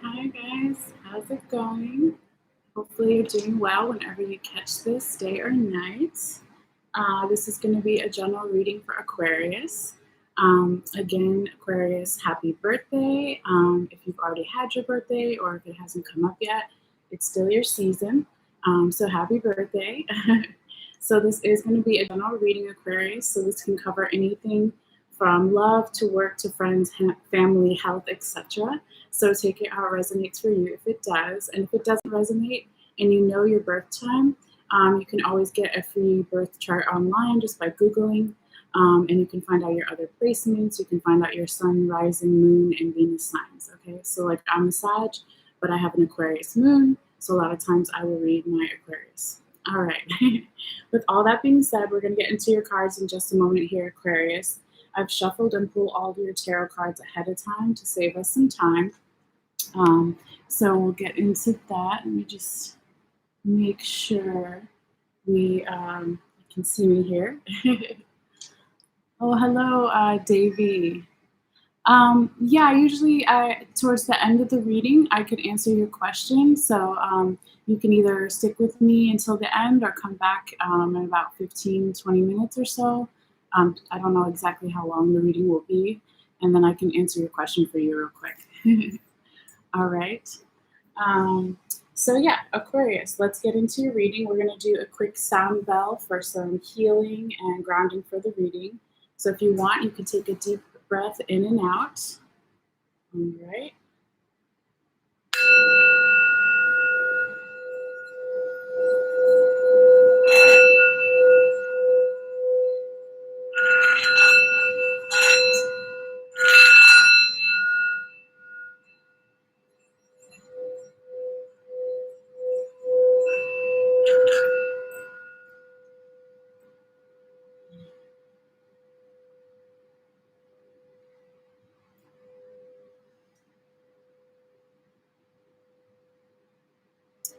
Hi guys, how's it going? Hopefully you're doing well whenever you catch this, day or night. This is going to be a general reading for Aquarius. Again, Aquarius, happy birthday. If you've already had your birthday or if it hasn't come up yet, it's still your season. So happy birthday. So this is going to be a general reading, Aquarius. So this can cover anything from love to work to friends, family, health, etc. So take it how it resonates for you if it does. And if it doesn't resonate and you know your birth time, you can always get a free birth chart online just by Googling. And you can find out your other placements. You can find out your sun, rising, moon, and Venus signs. Okay, so like I'm a Sag, but I have an Aquarius moon. So a lot of times I will read my Aquarius. All right. With all that being said, we're going to get into your cards in just a moment here, Aquarius. I've shuffled and pulled all of your tarot cards ahead of time to save us some time. So we'll get into that. Let me just make sure you can see me here. Oh, hello, Davey. Yeah, usually towards the end of the reading, I could answer your question. So you can either stick with me until the end or come back in about 15, 20 minutes or so. I don't know exactly how long the reading will be, and then I can answer your question for you real quick. All right. So yeah, Aquarius, let's get into your reading. We're going to do a quick sound bell for some healing and grounding for the reading. So if you want, you can take a deep breath in and out. All right.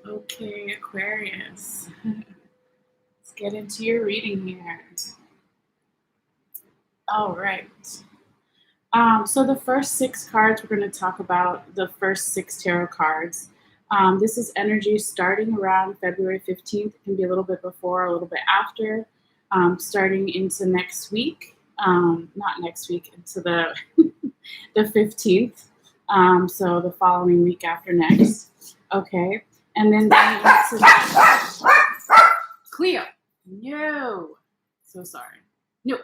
Okay, Aquarius. Let's get into your reading here. All right. So the first six cards, we're going to talk about the first six tarot cards. This is energy starting around February 15th. It can be a little bit before, a little bit after, starting into next week. Not next week, into the the 15th. So the following week after next. Okay. And then Cleo. No. So sorry. No.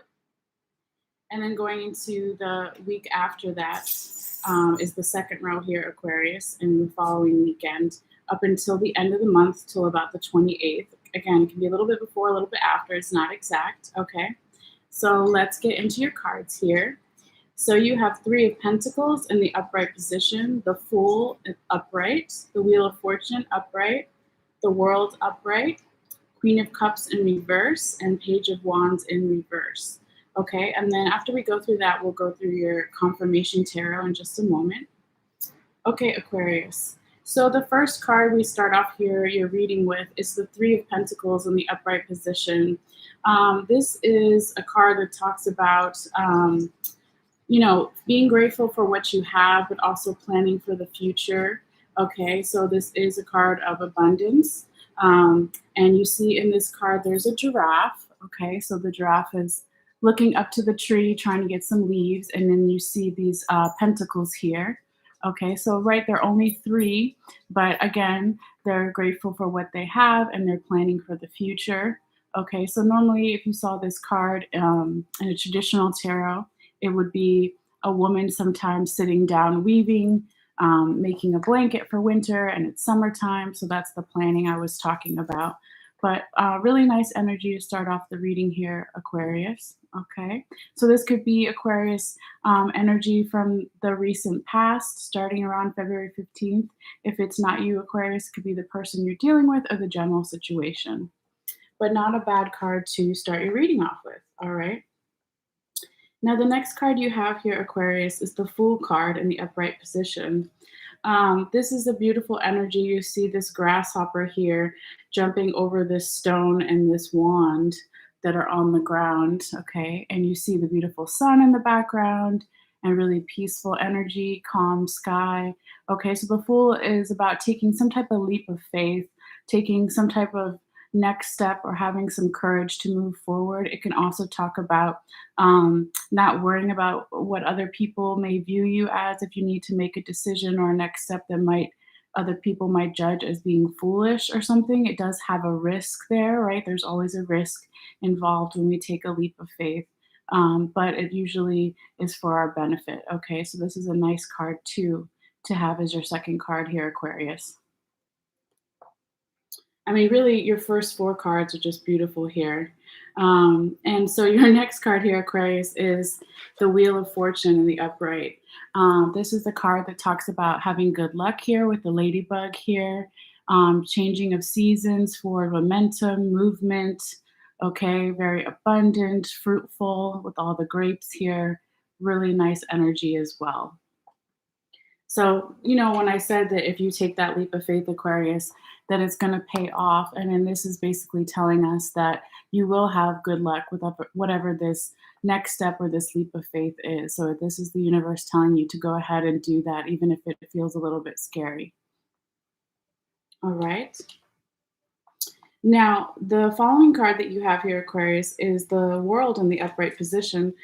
And then going into the week after that is the second row here, Aquarius, and the following weekend up until the end of the month, till about the 28th. Again, it can be a little bit before, a little bit after. It's not exact. Okay. So let's get into your cards here. So you have Three of Pentacles in the upright position, the Fool upright, the Wheel of Fortune upright, the World upright, Queen of Cups in reverse, and Page of Wands in reverse. Okay, and then after we go through that, we'll go through your confirmation tarot in just a moment. Okay, Aquarius. So the first card we start off here, you're reading with, is the Three of Pentacles in the upright position. This is a card that talks about, being grateful for what you have, but also planning for the future. Okay, so this is a card of abundance. And you see in this card, there's a giraffe. Okay, so the giraffe is looking up to the tree, trying to get some leaves. And then you see these pentacles here. Okay, so right, they're only three, but again, they're grateful for what they have and they're planning for the future. Okay, so normally if you saw this card in a traditional tarot, it would be a woman sometimes sitting down weaving, making a blanket for winter, and it's summertime, so that's the planning I was talking about. But really nice energy to start off the reading here, Aquarius. Okay, so this could be Aquarius energy from the recent past, starting around February 15th. If it's not you, Aquarius, it could be the person you're dealing with or the general situation. But not a bad card to start your reading off with, all right? Now, the next card you have here, Aquarius, is the Fool card in the upright position. This is a beautiful energy. You see this grasshopper here jumping over this stone and this wand that are on the ground, okay? And you see the beautiful sun in the background, and really peaceful energy, calm sky. Okay, so the Fool is about taking some type of leap of faith, taking some type of next step, or having some courage to move forward. It can also talk about not worrying about what other people may view you as if you need to make a decision or a next step that might other people might judge as being foolish or something. It does have a risk there, right? There's always a risk involved when we take a leap of faith, but it usually is for our benefit. Okay, so this is a nice card too to have as your second card here, Aquarius. I mean, really, your first four cards are just beautiful here. And so your next card here, Aquarius, is the Wheel of Fortune in the upright. This is the card that talks about having good luck here with the ladybug here, changing of seasons, forward momentum, movement. Okay, very abundant, fruitful with all the grapes here. Really nice energy as well. So, when I said that if you take that leap of faith, Aquarius, that it's going to pay off. And then this is basically telling us that you will have good luck with whatever this next step or this leap of faith is. So, this is the universe telling you to go ahead and do that, even if it feels a little bit scary. All right. Now, the following card that you have here, Aquarius, is the World in the upright position.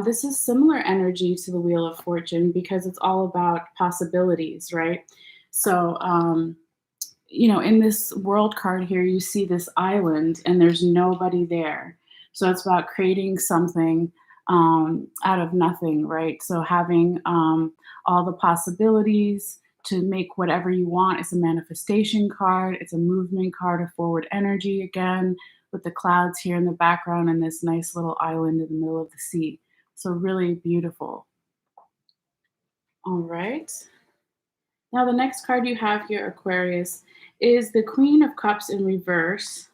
This is similar energy to the Wheel of Fortune because it's all about possibilities, right? So, in this World card here, you see this island and there's nobody there. So it's about creating something out of nothing, right? So having all the possibilities to make whatever you want. It's a manifestation card, it's a movement card of forward energy again, with the clouds here in the background and this nice little island in the middle of the sea. So really beautiful. All right. Now, the next card you have here, Aquarius, is the Queen of Cups in reverse.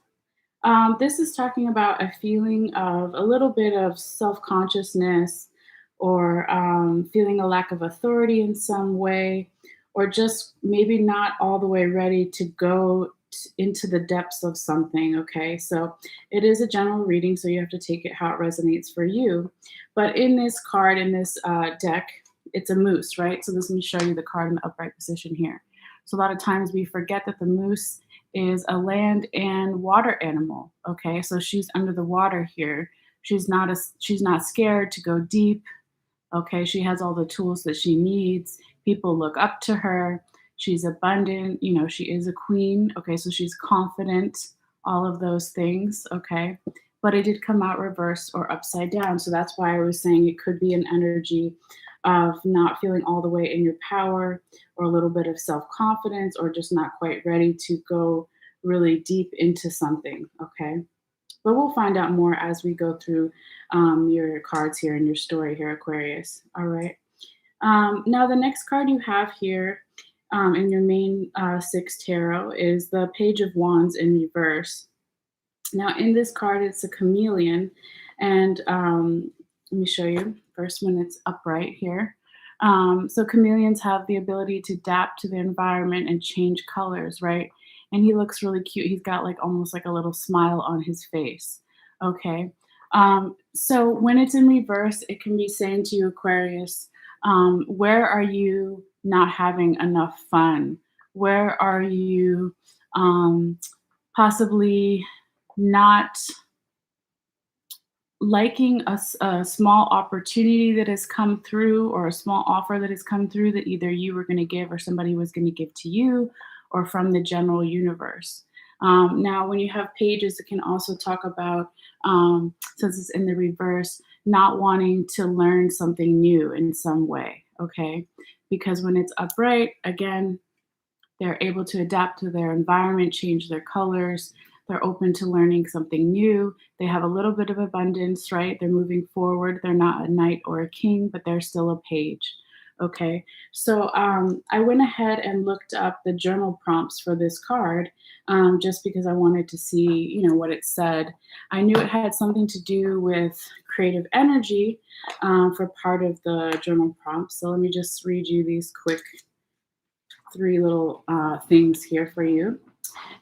This is talking about a feeling of a little bit of self consciousness, or feeling a lack of authority in some way, or just maybe not all the way ready to go into the depths of something. Okay, so it is a general reading, so you have to take it how it resonates for you. But in this card, in this deck, it's a moose, right? So this, let me show you the card in the upright position here. So a lot of times we forget that the moose is a land and water animal. Okay, so she's under the water here. She's not scared to go deep. Okay, she has all the tools that she needs. People look up to her. She's abundant. She is a queen. Okay, so she's confident, all of those things. Okay, but it did come out reversed or upside down. So that's why I was saying it could be an energy of not feeling all the way in your power, or a little bit of self confidence, or just not quite ready to go really deep into something. Okay, but we'll find out more as we go through your cards here and your story here, Aquarius. All right. Now, the next card you have here in your main six tarot is the Page of Wands in reverse. Now, in this card, it's a chameleon. And let me show you first when it's upright here. So chameleons have the ability to adapt to the environment and change colors, right? And he looks really cute. He's got like almost like a little smile on his face. Okay. So when it's in reverse, it can be saying to you, Aquarius, where are you not having enough fun? Where are you possibly not liking a small opportunity that has come through, or a small offer that has come through that either you were going to give or somebody was going to give to you, or from the general universe? Now, when you have pages, it can also talk about, since it's in the reverse, not wanting to learn something new in some way, okay? Because when it's upright, again, they're able to adapt to their environment, change their colors. They're open to learning something new. They have a little bit of abundance, right? They're moving forward. They're not a knight or a king, but they're still a page. Okay, so I went ahead and looked up the journal prompts for this card, just because I wanted to see, what it said. I knew it had something to do with creative energy for part of the journal prompts. So let me just read you these quick three little things here for you.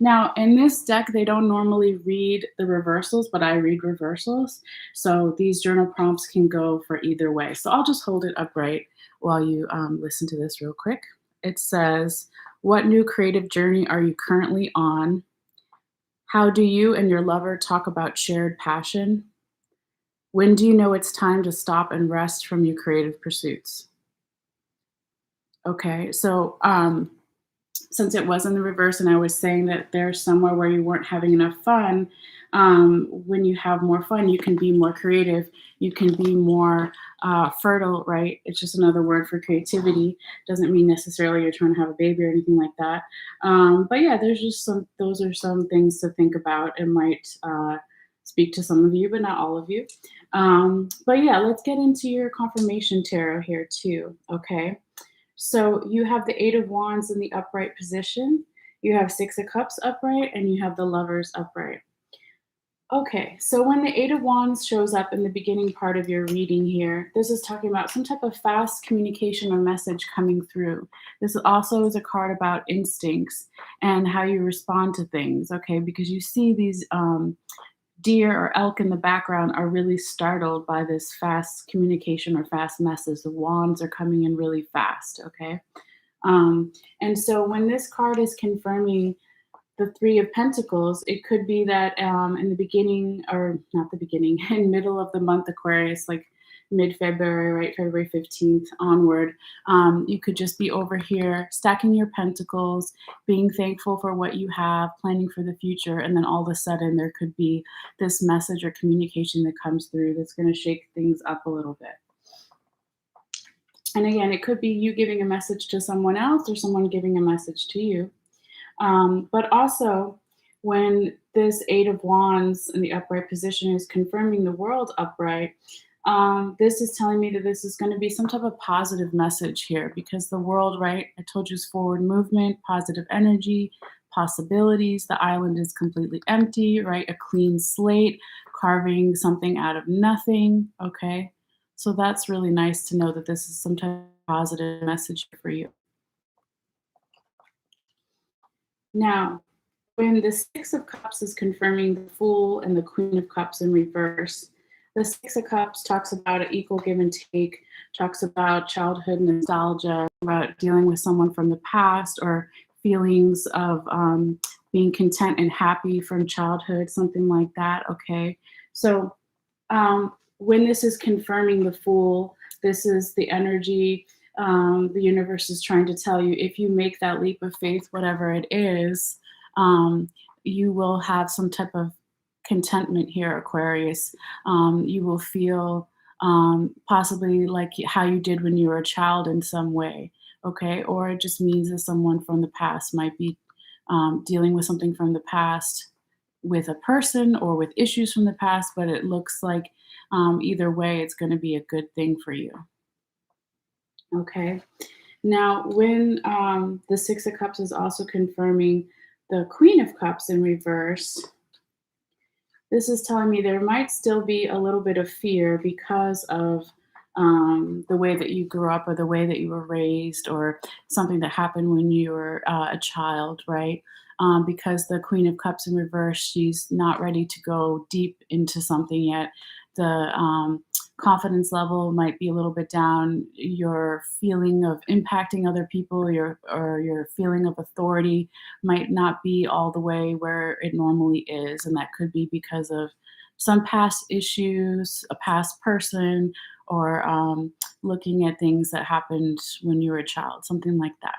Now, in this deck, they don't normally read the reversals, but I read reversals. So these journal prompts can go for either way. So I'll just hold it upright while you listen to this real quick. It says, what new creative journey are you currently on? How do you and your lover talk about shared passion? When do you know it's time to stop and rest from your creative pursuits? Okay, so since it was in the reverse and I was saying that there's somewhere where you weren't having enough fun, when you have more fun, you can be more creative. You can be more fertile, right? It's just another word for creativity. Doesn't mean necessarily you're trying to have a baby or anything like that. But yeah, there's just those are some things to think about. It might speak to some of you, but not all of you. But yeah, let's get into your confirmation tarot here too, okay? So you have the Eight of Wands in the upright position, you have Six of Cups upright, and you have the Lovers upright. Okay, so when the Eight of Wands shows up in the beginning part of your reading here, this is talking about some type of fast communication or message coming through. This also is a card about instincts and how you respond to things, okay? Because you see these deer or elk in the background are really startled by this fast communication or fast message. The wands are coming in really fast, okay? And so when this card is confirming the Three of Pentacles, it could be that in the beginning, or not the beginning, in middle of the month Aquarius, like mid-February, right, February 15th onward, you could just be over here stacking your pentacles, being thankful for what you have, planning for the future, and then all of a sudden there could be this message or communication that comes through that's going to shake things up a little bit. And again, it could be you giving a message to someone else or someone giving a message to you. But also, when this Eight of Wands in the upright position is confirming the world upright, this is telling me that this is going to be some type of positive message here because the world, right, I told you is forward movement, positive energy, possibilities. The island is completely empty, right? A clean slate, carving something out of nothing, okay? So that's really nice to know that this is some type of positive message for you. Now, when the Six of Cups is confirming the Fool and the Queen of Cups in reverse, the Six of Cups talks about an equal give and take, talks about childhood nostalgia, about dealing with someone from the past or feelings of being content and happy from childhood, something like that, okay? So when this is confirming the Fool, this is the energy the universe is trying to tell you if you make that leap of faith, whatever it is, you will have some type of contentment here, Aquarius. You will feel possibly like how you did when you were a child in some way, okay? Or it just means that someone from the past might be dealing with something from the past with a person or with issues from the past, but it looks like either way, it's going to be a good thing for you. Okay. Now, when the Six of Cups is also confirming the Queen of Cups in reverse, this is telling me there might still be a little bit of fear because of the way that you grew up or the way that you were raised or something that happened when you were a child, right? Because the Queen of Cups in reverse, she's not ready to go deep into something yet. The confidence level might be a little bit down. Your feeling of impacting other people, your feeling of authority might not be all the way where it normally is, and that could be because of some past issues, a past person, or looking at things that happened when you were a child, something like that.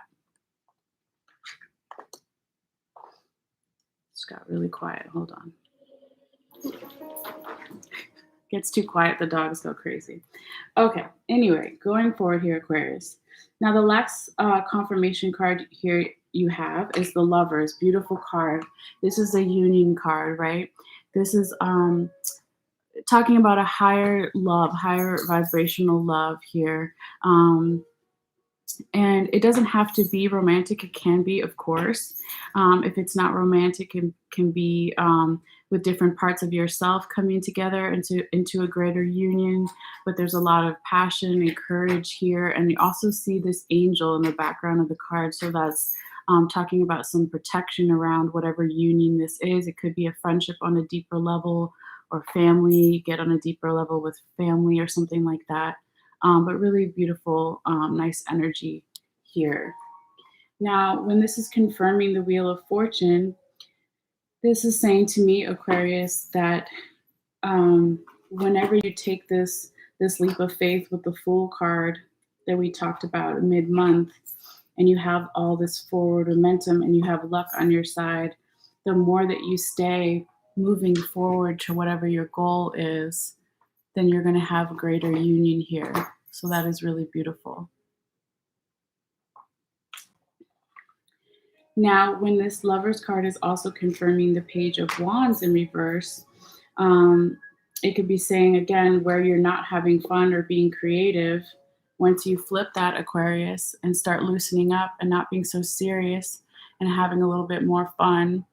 It's got really quiet. Hold on. Gets too quiet, the dogs go crazy. Okay, anyway, going forward here, Aquarius. Now, the last confirmation card here you have is the Lovers. Beautiful card. This is a union card, right? This is talking about a higher love, higher vibrational love here. And it doesn't have to be romantic. It can be, of course. If it's not romantic, it can be with different parts of yourself coming together into a greater union. But there's a lot of passion and courage here. And you also see this angel in the background of the card. So that's talking about some protection around whatever union this is. It could be a friendship on a deeper level, or family, get on a deeper level with family or something like that. But really beautiful, nice energy here. Now, when this is confirming the Wheel of Fortune, this is saying to me, Aquarius, that whenever you take this leap of faith with the Fool card that we talked about mid-month, and you have all this forward momentum and you have luck on your side, the more that you stay moving forward to whatever your goal is, then you're going to have a greater union here. So that is really beautiful. Now, when this Lover's card is also confirming the Page of Wands in reverse, it could be saying, again, where you're not having fun or being creative, once you flip that, Aquarius, and start loosening up and not being so serious and having a little bit more fun,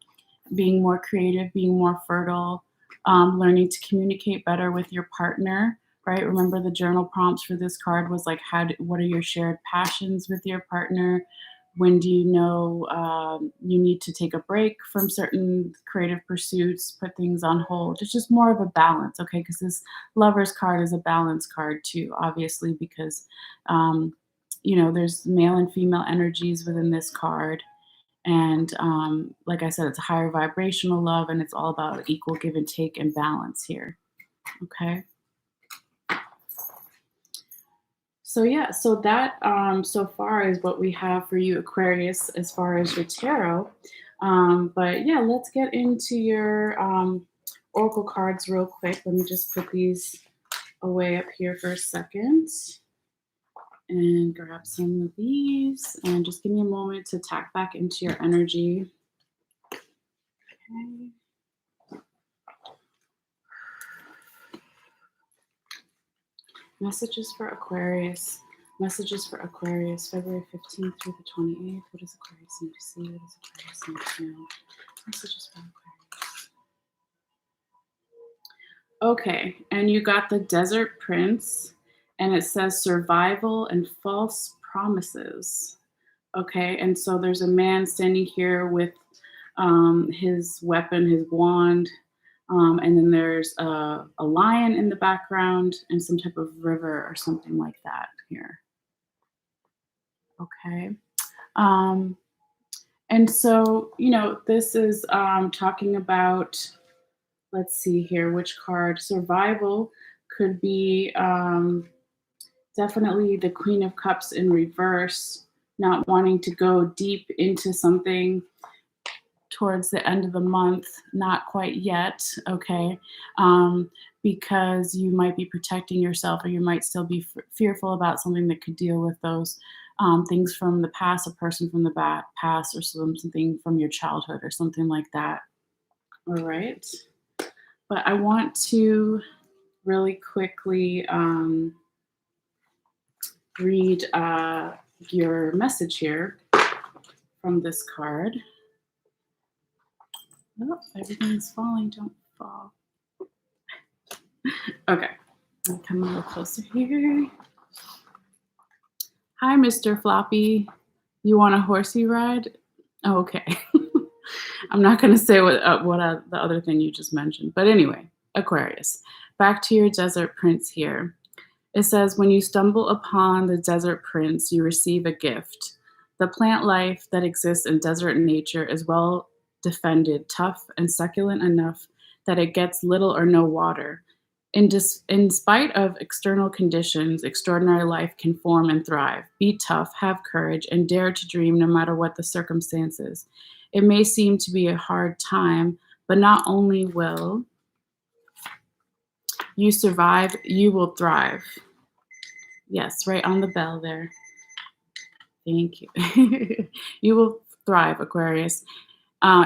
being more creative, being more fertile, learning to communicate better with your partner, right? Remember, the journal prompts for this card was like, what are your shared passions with your partner? When do you know you need to take a break from certain creative pursuits, put things on hold? It's just more of a balance, okay? Because this Lover's card is a balance card too, obviously, because, there's male and female energies within this card. And like I said, it's a higher vibrational love, and it's all about equal give and take and balance here, okay? So yeah, so that so far is what we have for you, Aquarius, as far as your tarot. But yeah, let's get into your oracle cards real quick. Let me just put these away up here for a second and grab some of these, and just give me a moment to tap back into your energy. Okay. Messages for Aquarius. Messages for Aquarius, February 15th through the 28th. What does Aquarius need to see? What does Aquarius need to know? Messages for Aquarius. Okay, and you got the Desert Prince, and it says survival and false promises. Okay, and so there's a man standing here with his weapon, his wand, and then there's a lion in the background and some type of river or something like that here. Okay. And so, this is talking about, let's see here, which card? Survival could be definitely the Queen of Cups in reverse, not wanting to go deep into something towards the end of the month, not quite yet, okay, because you might be protecting yourself, or you might still be fearful about something that could deal with those things from the past, a person from the past, or something from your childhood or something like that. All right. But I want to really quickly read your message here from this card. Oh, everything's falling. Don't fall. Okay. I'll come a little closer here. Hi, Mr. Floppy. You want a horsey ride? Oh, okay. I'm not going to say what the other thing you just mentioned. But anyway, Aquarius, back to your Desert Prince here. It says, when you stumble upon the Desert Prince, you receive a gift. The plant life that exists in desert nature is well defended, tough, and succulent enough that it gets little or no water. In spite of external conditions, extraordinary life can form and thrive. Be tough, have courage, and dare to dream no matter what the circumstances. It may seem to be a hard time, but not only will you survive, you will thrive. Yes, right on the bell there. Thank you. You will thrive, Aquarius.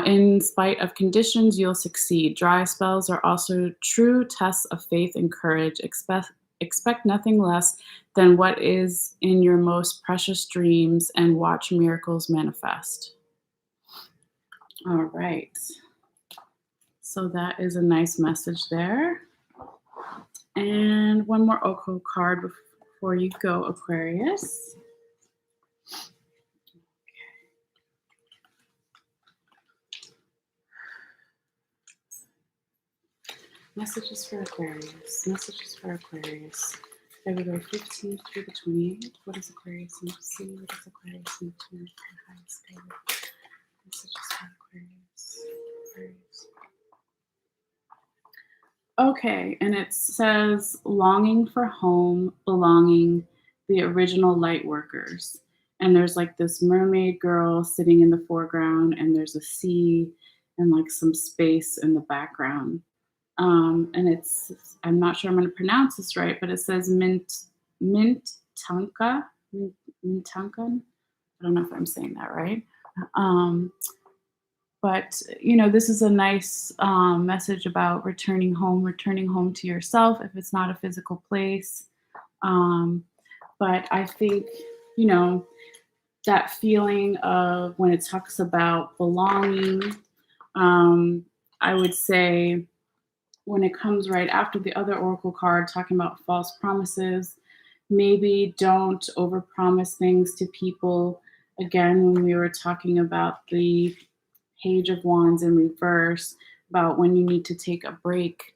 In spite of conditions, you'll succeed. Dry spells are also true tests of faith and courage. Expect nothing less than what is in your most precious dreams, and watch miracles manifest. All right. So that is a nice message there. And one more oracle card before you go, Aquarius. Messages for Aquarius. Messages for Aquarius. February 15th through the 28th. What is Aquarius need to see? What is Aquarius need to know for the highest good? Messages for Aquarius. Aquarius. Okay, and it says longing for home, belonging, the original light workers. And there's like this mermaid girl sitting in the foreground, and there's a sea and like some space in the background. And I'm not sure I'm going to pronounce this right, but it says Mintanka, Mintankan. I don't know if I'm saying that right. Um, but this is a nice message about returning home to yourself if it's not a physical place. Um, but I think you know that feeling of when it talks about belonging. I would say when it comes right after the other oracle card talking about false promises, maybe don't overpromise things to people. Again, when we were talking about the Page of Wands in reverse, about when you need to take a break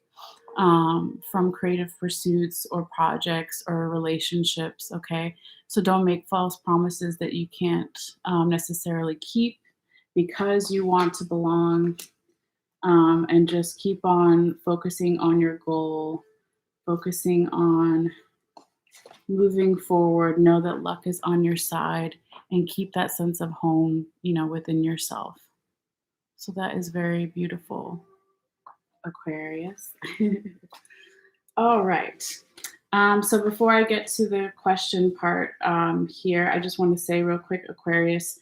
from creative pursuits or projects or relationships. Okay, so don't make false promises that you can't necessarily keep because you want to belong, and just keep on focusing on your goal, focusing on moving forward. Know that luck is on your side and keep that sense of home, within yourself. So that is very beautiful, Aquarius. All right. So before I get to the question part here, I just want to say real quick, Aquarius,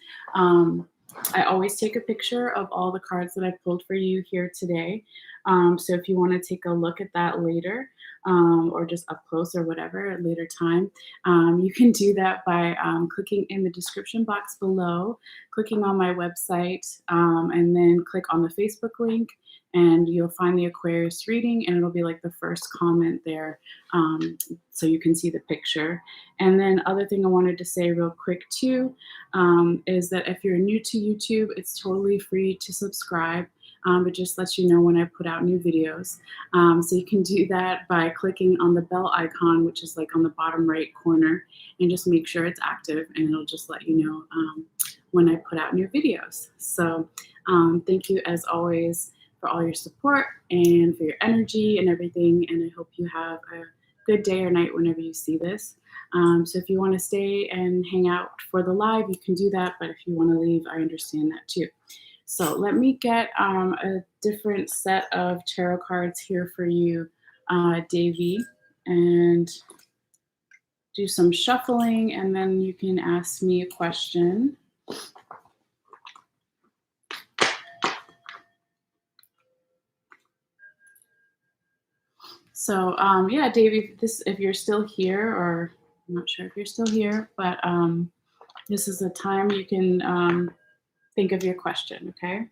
I always take a picture of all the cards that I pulled for you here today. So if you want to take a look at that later, or just up close or whatever at a later time, you can do that by clicking in the description box below, clicking on my website, and then click on the Facebook link, and you'll find the Aquarius reading, and it'll be like the first comment there, so you can see the picture. And then other thing I wanted to say real quick too, is that if you're new to YouTube, it's totally free to subscribe. It just lets you know when I put out new videos. So you can do that by clicking on the bell icon, which is like on the bottom right corner, and just make sure it's active, and it'll just let you know when I put out new videos. So thank you as always for all your support and for your energy and everything. And I hope you have a good day or night whenever you see this. So if you want to stay and hang out for the live, you can do that. But if you want to leave, I understand that too. So let me get a different set of tarot cards here for you, Davy, and do some shuffling, and then you can ask me a question. So yeah, Davey, if you're still here, or I'm not sure if you're still here, but this is the time you can think of your question, okay?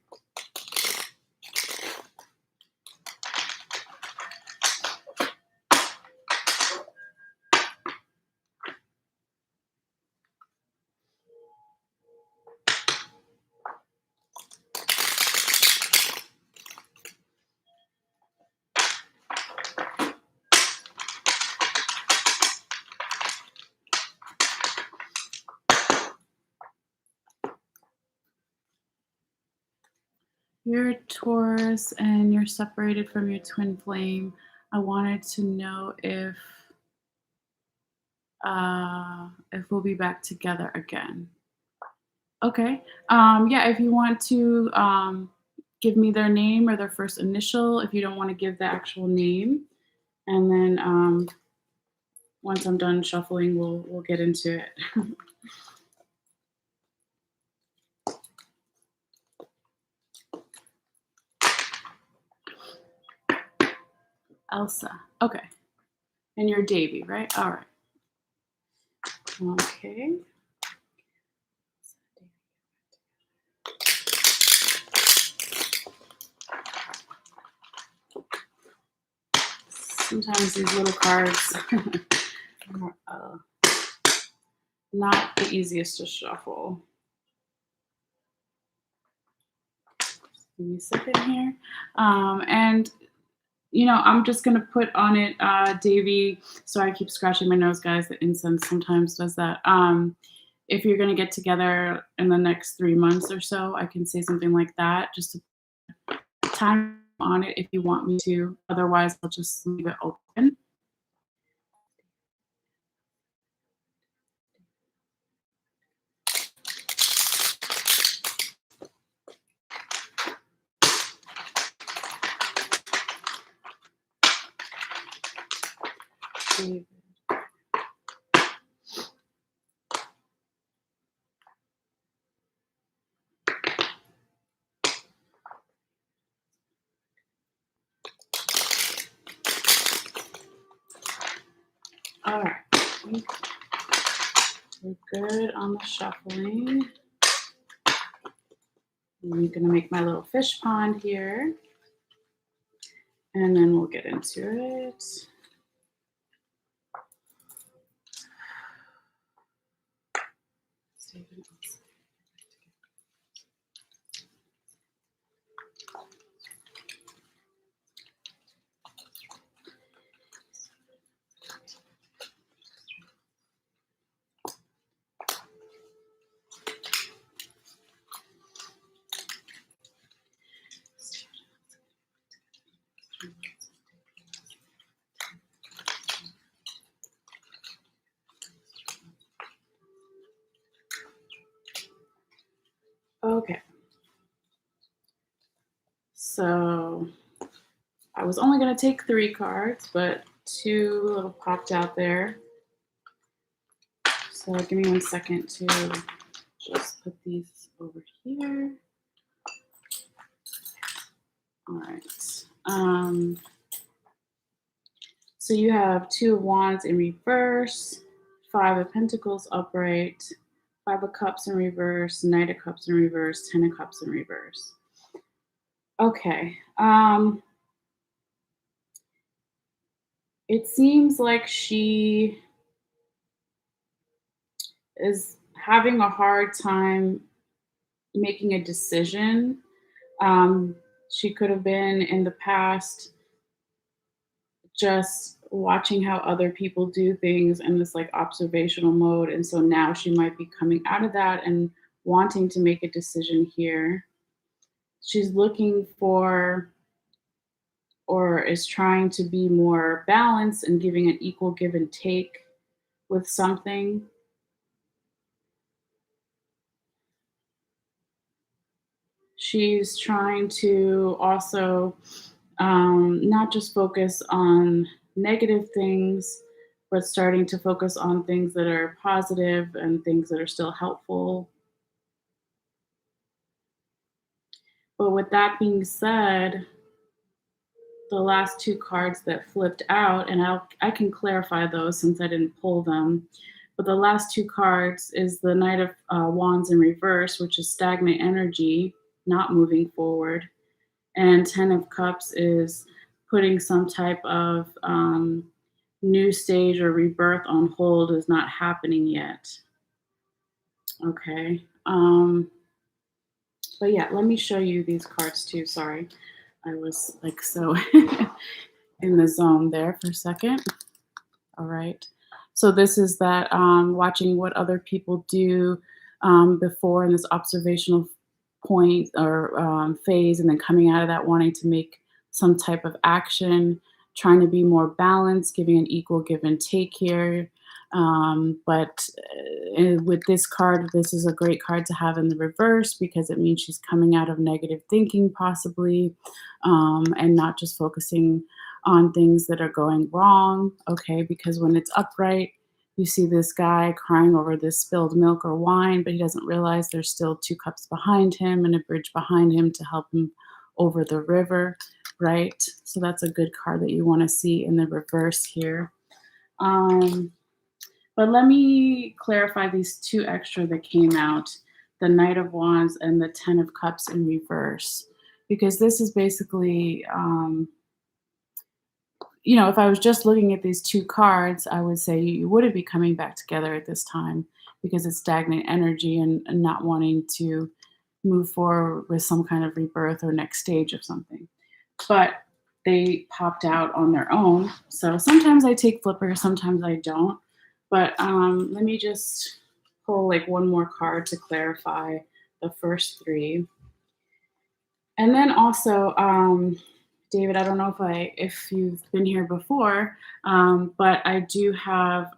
You're a Taurus and you're separated from your twin flame. I wanted to know if we'll be back together again. Okay. Yeah, if you want to give me their name or their first initial, if you don't want to give the actual name, and then once I'm done shuffling, we'll get into it. Elsa. Okay. And you're Davy, right? All right. Okay. Sometimes these little cards are not the easiest to shuffle. Just give me a second here. And I'm just gonna put on it, Davy. Sorry, I keep scratching my nose, guys. The incense sometimes does that. If you're gonna get together in the next 3 months or so, I can say something like that, just to put time on it if you want me to. Otherwise, I'll just leave it open. All right, we're good on the shuffling. I'm gonna make my little fish pond here, and then we'll get into it. Okay, so I was only going to take 3 cards, but 2 little popped out there. So give me 1 second to just put these over here. All right. So you have 2 of Wands in reverse, 5 of Pentacles upright, 5 of Cups in reverse, Knight of Cups in reverse, 10 of Cups in reverse. Okay. It seems like she is having a hard time making a decision. She could have been in the past just watching how other people do things in this like observational mode. And so now she might be coming out of that and wanting to make a decision here. She's looking for or is trying to be more balanced and giving an equal give and take with something. She's trying to also not just focus on negative things, but starting to focus on things that are positive and things that are still helpful. But with that being said, the last 2 cards that flipped out, and I can clarify those since I didn't pull them. But the last 2 cards is the Knight of Wands in reverse, which is stagnant energy, not moving forward. And 10 of Cups is putting some type of new stage or rebirth on hold, is not happening yet. Okay. But yeah, let me show you these cards too. Sorry. I was like so in the zone there for a second. All right. So this is that watching what other people do before in this observational point or phase, and then coming out of that wanting to make some type of action, trying to be more balanced, giving an equal give and take here. But with this card, this is a great card to have in the reverse because it means she's coming out of negative thinking possibly, and not just focusing on things that are going wrong. Okay, because when it's upright, you see this guy crying over this spilled milk or wine, but he doesn't realize there's still 2 cups behind him and a bridge behind him to help him over the river, right? So that's a good card that you want to see in the reverse here. But let me clarify these 2 extra that came out, the Knight of Wands and the 10 of Cups in reverse, because this is basically, if I was just looking at these 2 cards, I would say you wouldn't be coming back together at this time because it's stagnant energy and not wanting to move forward with some kind of rebirth or next stage of something. But they popped out on their own. So sometimes I take flippers, sometimes I don't. But let me just pull like one more card to clarify the first three. And then also, David, I don't know if you've been here before, but I do have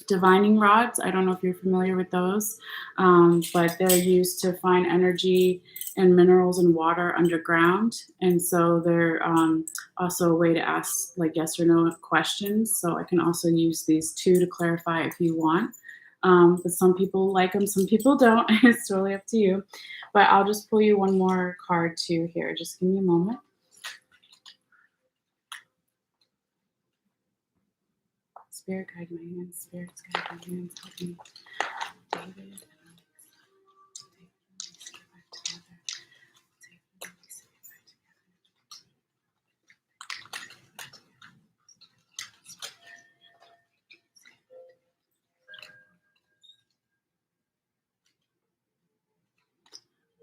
divining rods. I don't know if you're familiar with those, but they're used to find energy and minerals and water underground. And so they're also a way to ask like yes or no questions. So I can also use these two to clarify if you want. But some people like them, some people don't. It's totally up to you. But I'll just pull you one more card too here. Just give me a moment. Spirit guide my hands. Spirits guide my hands. Help me, David.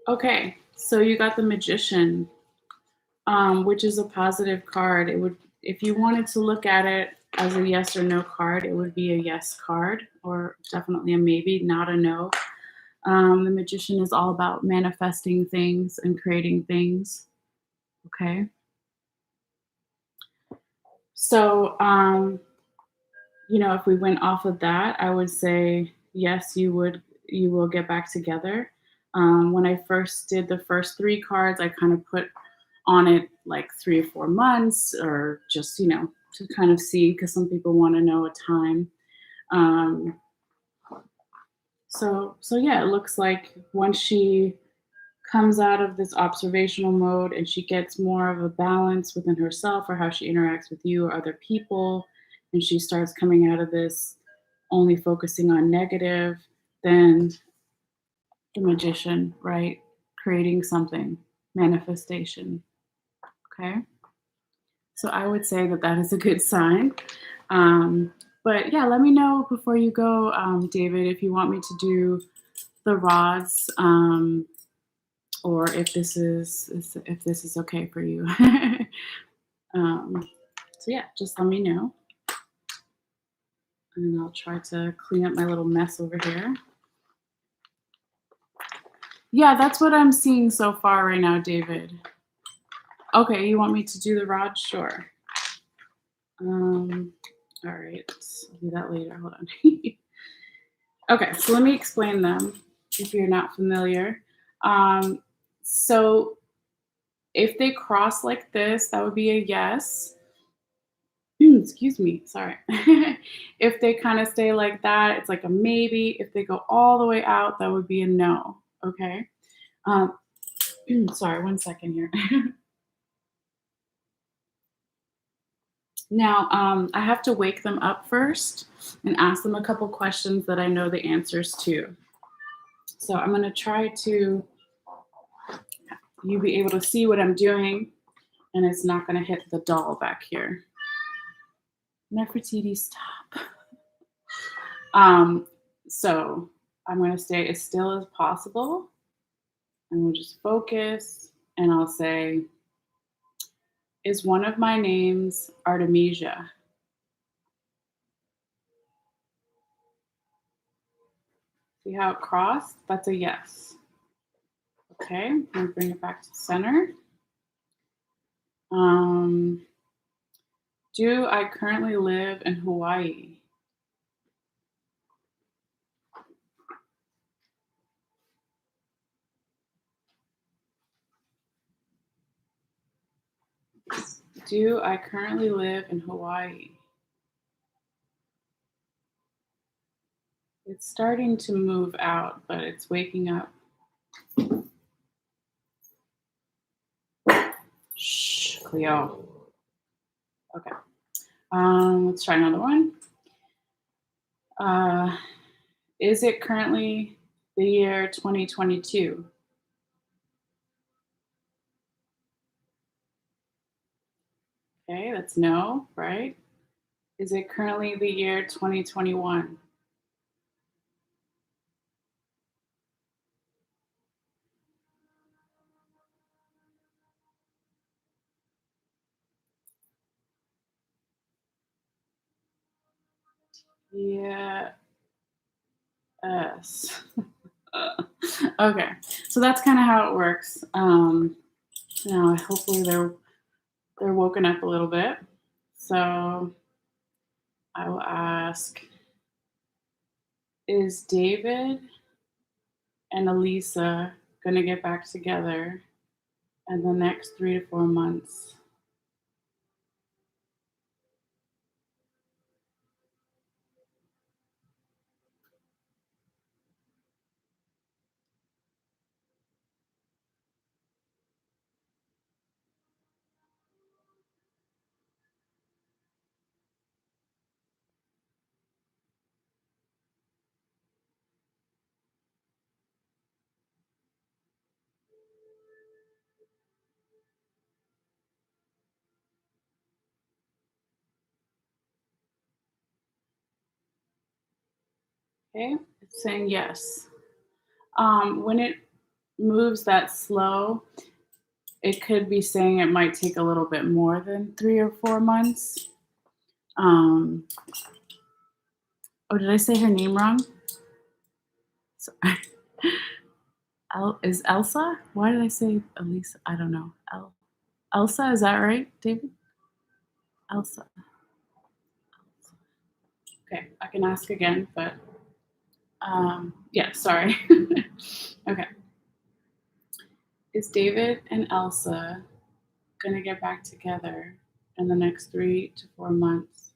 Okay, so you got the Magician, which is a positive card. It would, if you wanted to look at it as a yes or no card, it would be a yes card, or definitely a maybe, not a no. The Magician is all about manifesting things and creating things. Okay. So, if we went off of that, I would say yes, you will get back together. When I first did the first three cards, I kind of put on it like 3 or 4 months, or just to kind of see, because some people want to know a time. So yeah, it looks like once she comes out of this observational mode and she gets more of a balance within herself, or how she interacts with you or other people, and she starts coming out of this only focusing on negative, then the Magician, right? Creating something, manifestation. Okay. So I would say that that is a good sign. But yeah, let me know before you go, David, if you want me to do the rods, or if this is okay for you. So yeah, just let me know, and I'll try to clean up my little mess over here. Yeah, that's what I'm seeing so far right now, David. Okay, you want me to do the rod? Sure. All right, I'll do that later. Hold on. Okay, so let me explain them if you're not familiar. So if they cross like this, that would be a yes. Excuse me, sorry. If they kind of stay like that, it's like a maybe. If they go all the way out, that would be a no. Okay. Sorry, one second here. Now, I have to wake them up first and ask them a couple questions that I know the answers to. So I'm going to try to you be able to see what I'm doing, and it's not going to hit the doll back here. Nefertiti, stop. So I'm going to stay as still as possible, and we'll just focus, and I'll say, is one of my names Artemisia? See how it crossed? That's a yes. Okay, I'm going to bring it back to center. Do I currently live in Hawaii? Do I currently live in Hawaii? It's starting to move out, but it's waking up. Shh, Cleo. Okay. Let's try another one. Is it currently the year 2022? Okay, that's no, right? Is it currently the year 2021? Yeah. S. Okay, so that's kind of how it works. Now, hopefully they're woken up a little bit. So I will ask: is David and Elisa gonna get back together in the next 3 to 4 months? Okay, it's saying yes. When it moves that slow, it could be saying it might take a little bit more than 3 or 4 months. Um, oh, did I say her name wrong? So, is Elsa? Why did I say Elisa? I don't know. Elsa, is that right, David? Elsa. Okay, I can ask again, but yeah, sorry. Okay. Is David and Elsa gonna get back together in the next 3 to 4 months?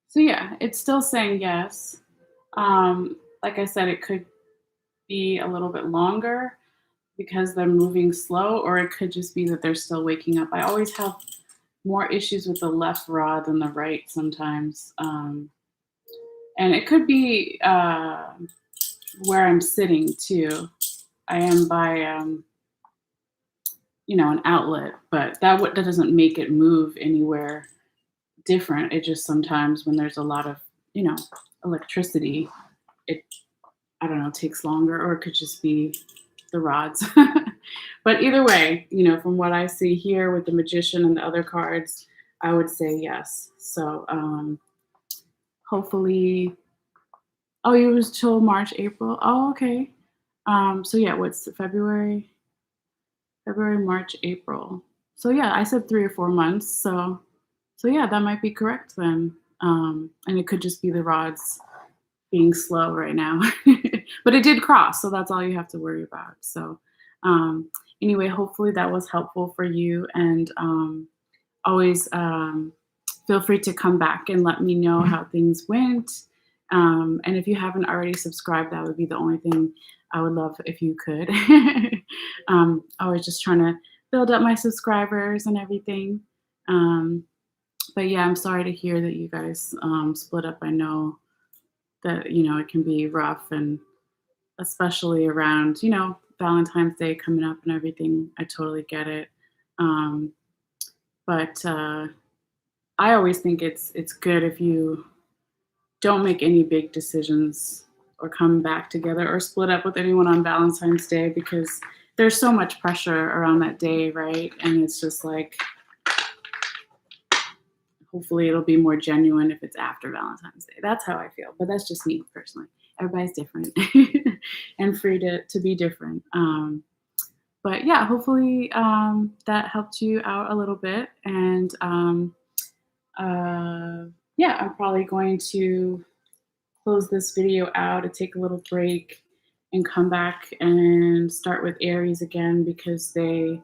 So yeah, it's still saying yes. Like I said, it could be a little bit longer because they're moving slow, or it could just be that they're still waking up. I always have more issues with the left rod than the right sometimes. And it could be where I'm sitting too. I am by an outlet, but that doesn't make it move anywhere different. It just sometimes when there's a lot of you know electricity, it I don't know takes longer, or it could just be the rods. But either way, from what I see here with the magician and the other cards, I would say yes. So hopefully, oh, it was till March, April. Oh, okay. So yeah, what's February, March, April. So yeah, I said 3 or 4 months. So yeah, that might be correct then. And it could just be the rods being slow right now. But it did cross, so that's all you have to worry about. So anyway, hopefully that was helpful for you, and always feel free to come back and let me know how things went. And if you haven't already subscribed, that would be the only thing I would love if you could. I was just trying to build up my subscribers and everything. Um, but yeah, I'm sorry to hear that you guys split up. I know that it can be rough, and especially around Valentine's Day coming up and everything. I totally get it. Um, but I always think it's good if you don't make any big decisions or come back together or split up with anyone on Valentine's Day, because there's so much pressure around that day, right? And it's just like, hopefully it'll be more genuine if it's after Valentine's Day. That's how I feel, but that's just me personally. Everybody's different and free to be different. But yeah, hopefully that helped you out a little bit. And yeah, I'm probably going to close this video out and take a little break and come back and start with Aries again, because they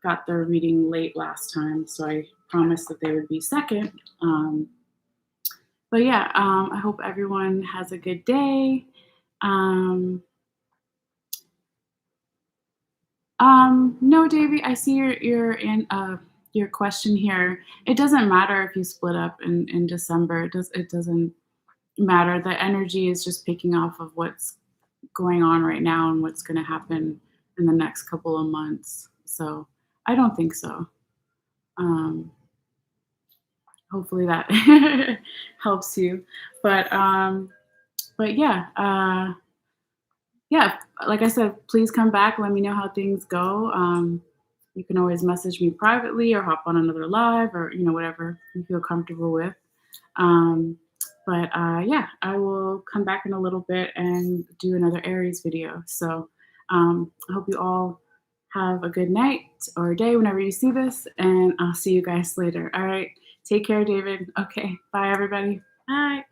got their reading late last time. So I promised that they would be second. But yeah, I hope everyone has a good day. Um, no, Davey, I see your question here. It doesn't matter if you split up in December. It doesn't. matter. The energy is just picking off of what's going on right now and what's going to happen in the next couple of months. So I don't think so. Um, Hopefully that helps you. But yeah, yeah. Like I said, please come back. Let me know how things go. You can always message me privately or hop on another live or whatever you feel comfortable with. Um, but yeah, I will come back in a little bit and do another Aries video. So I hope you all have a good night or day whenever you see this, and I'll see you guys later. All right. Take care, David. Okay. Bye, everybody. Bye.